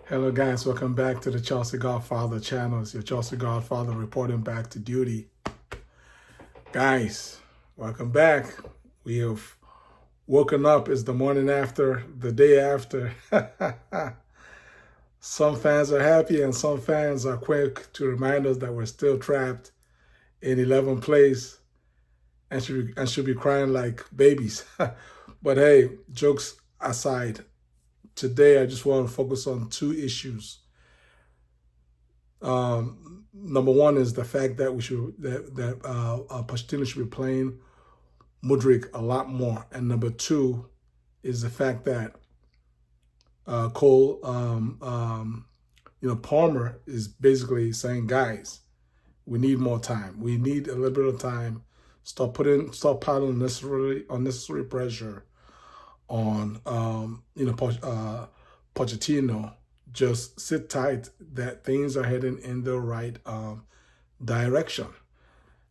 Hello guys, welcome back to the Chelsea Godfather channel. It's your Chelsea Godfather reporting back to duty. Guys, welcome back. We have woken up. It's the morning after, the day after. Some fans are happy and some fans are quick to remind us that we're still trapped in 11th place and should be crying like babies. But hey, jokes aside, today I just want to focus on two issues. Number one is the fact that Pochettino should be playing Mudryk a lot more, and number two is the fact that Palmer is basically saying, guys, we need more time. We need a little bit of time. Stop piling unnecessary pressure on Pochettino. Just sit tight that things are heading in the right direction.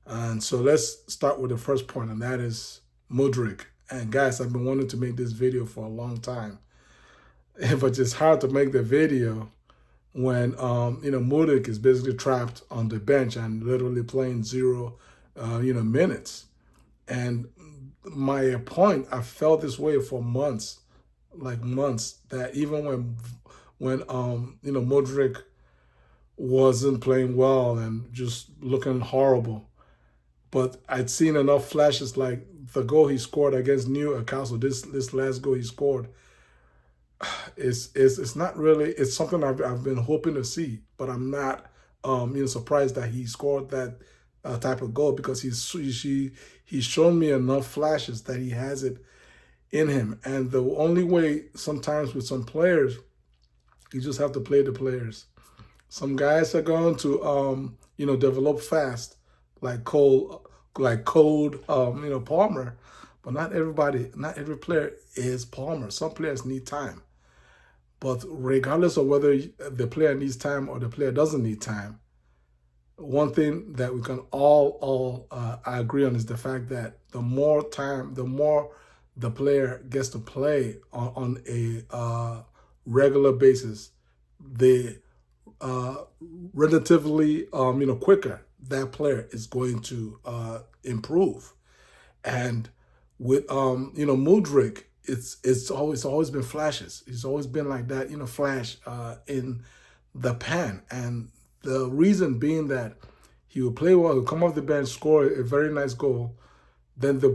And so let's start with the first point, and that is Mudryk. And guys, I've been wanting to make this video for a long time, but it's hard to make the video when Mudryk is basically trapped on the bench and literally playing zero minutes. And my point, I felt this way for months, that even when Mudryk wasn't playing well and just looking horrible. But I'd seen enough flashes, like the goal he scored against Newcastle, this last goal he scored. It's not really, it's something I've been hoping to see, but I'm not surprised that he scored that type of goal, because he's shown me enough flashes that he has it in him. And the only way sometimes with some players, you just have to play the players. Some guys are going to develop fast, like Palmer, but not every player is Palmer. Some players need time. But regardless of whether the player needs time or the player doesn't need time, one thing that we can all agree on is the fact that the more time, the more the player gets to play on a regular basis, the relatively quicker that player is going to improve. And with Mudryk, it's always been flashes. He's always been like that, flash in the pan. And the reason being that he would play well, he'll come off the bench, score a very nice goal. Then he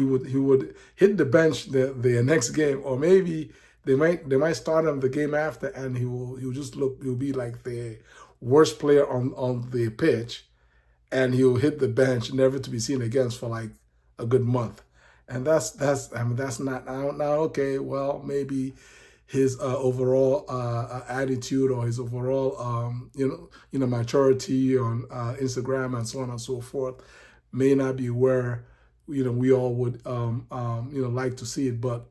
would hit the bench the next game, or maybe they might start him the game after, and he'll be like the worst player on the pitch, and he'll hit the bench, never to be seen again for like a good month. And that's not now okay. Well, maybe his overall attitude, or his overall maturity on Instagram and so on and so forth may not be where we all would like to see it. But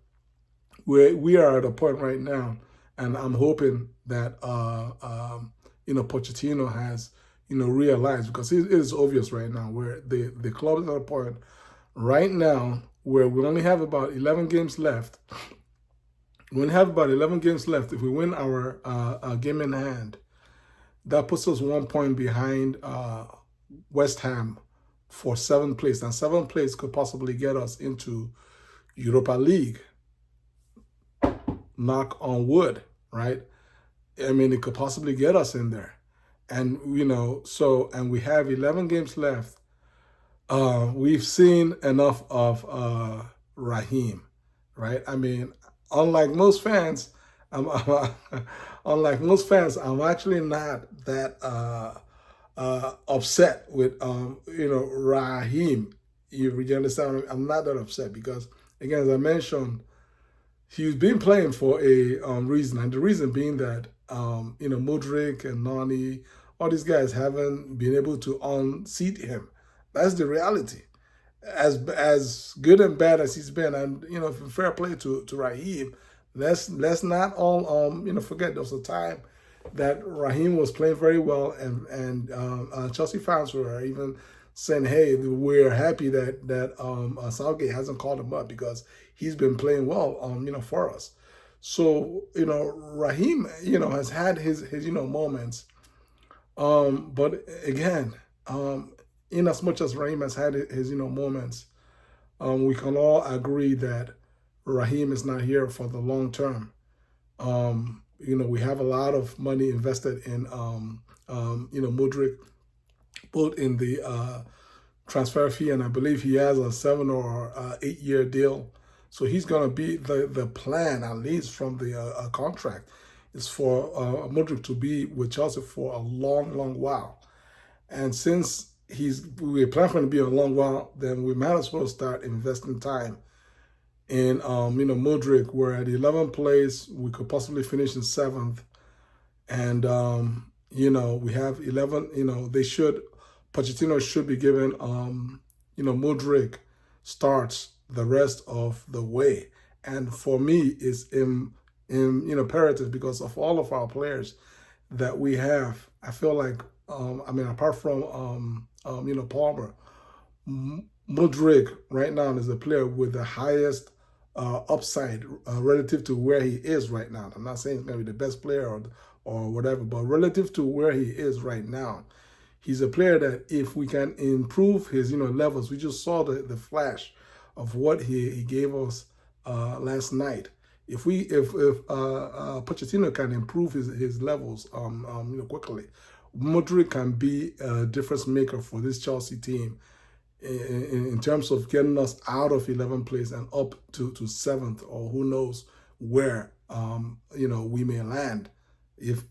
we are at a point right now, and I'm hoping that Pochettino has realized, because it is obvious right now where the club is at a point right now where we only have about 11 games left. We only have about 11 games left. If we win our game in hand, that puts us 1 point behind West Ham for 7th place. And 7th place could possibly get us into Europa League. Knock on wood, right? I mean, it could possibly get us in there. And, and we have 11 games left. We've seen enough of Raheem, right? I mean, unlike most fans, I'm actually not that upset with Raheem. You understand? I'm not that upset because, again, as I mentioned, he's been playing for a reason, and the reason being that Mudryk and Nani, all these guys haven't been able to unseat him. That's the reality. As good and bad as he's been, and fair play to Raheem, let's not all forget there was a time that Raheem was playing very well, and Chelsea fans were even saying, hey, we're happy that Southgate hasn't called him up, because he's been playing well for us. So, Raheem, has had his moments. But again, in as much as Raheem has had his moments, we can all agree that Raheem is not here for the long term. We have a lot of money invested in, Mudryk, both in the transfer fee, and I believe he has a 7 or 8 year deal. So he's going to be the plan, at least from the contract, is for Mudryk to be with Chelsea for a long, long while. And since we're planning for him to be a long while, then we might as well start investing time in Mudryk. We're at 11th place. We could possibly finish in 7th, and we have 11. Pochettino should be given Mudryk starts the rest of the way. And for me, it's imperative because of all of our players that we have. I feel like apart from Palmer, Mudryk right now is the player with the highest upside relative to where he is right now. I'm not saying he's going to be the best player or whatever, but relative to where he is right now, he's a player that if we can improve his levels, we just saw the flash of what he gave us last night. If Pochettino can improve his levels quickly, Mudryk can be a difference maker for this Chelsea team in terms of getting us out of 11th place and up to 7th, or who knows where we may land if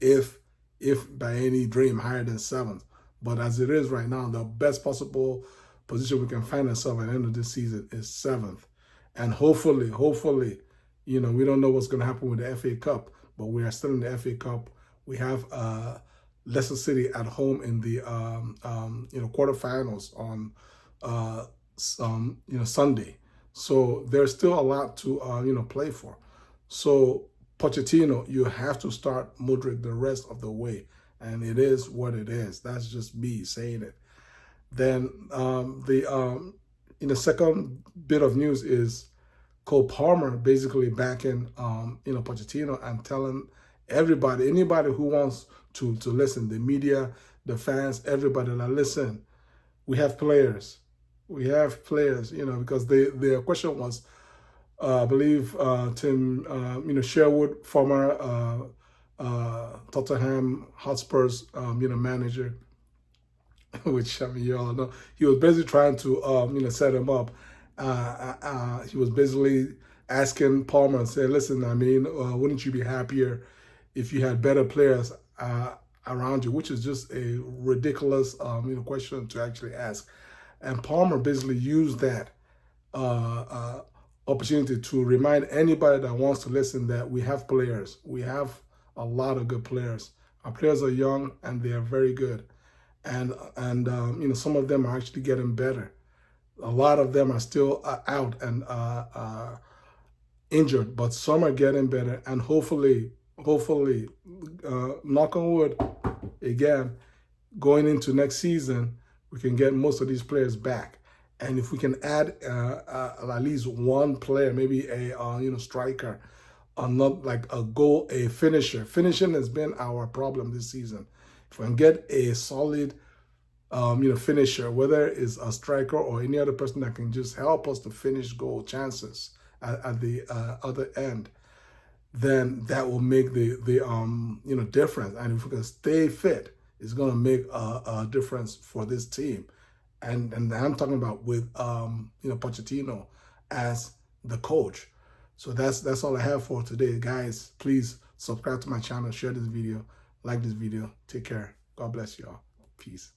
by any dream higher than 7th. But as it is right now, the best possible position we can find ourselves at the end of this season is 7th. And hopefully, we don't know what's going to happen with the FA Cup, but we are still in the FA Cup. We have Leicester City at home in the quarterfinals on Sunday. So there's still a lot to play for. So Pochettino, you have to start Mudryk the rest of the way, and it is what it is. That's just me saying it. Then the second bit of news is Cole Palmer basically backing Pochettino and telling everybody, anybody who wants to listen, the media, the fans, everybody, that listen, we have players. We have players, because the question was, I believe Tim, Sherwood, former Tottenham Hotspur's, manager, which you all know, he was basically trying to set him up. He was basically asking Palmer and saying, "Listen, wouldn't you be happier if you had better players around you?" Which is just a ridiculous question to actually ask. And Palmer basically used that opportunity to remind anybody that wants to listen that we have players. We have a lot of good players. Our players are young and they are very good. And some of them are actually getting better. A lot of them are still out and injured, but some are getting better. And hopefully, knock on wood, again, going into next season, we can get most of these players back. And if we can add at least one player, maybe a striker, not like a finisher. Finishing has been our problem this season. If we can get a solid finisher, whether it's a striker or any other person that can just help us to finish goal chances at the other end, then that will make the difference. And if we can stay fit, it's going to make a difference for this team. And I'm talking about with Pochettino as the coach. So that's all I have for today, guys. Please subscribe to my channel, share this video, like this video. Take care. God bless y'all. Peace.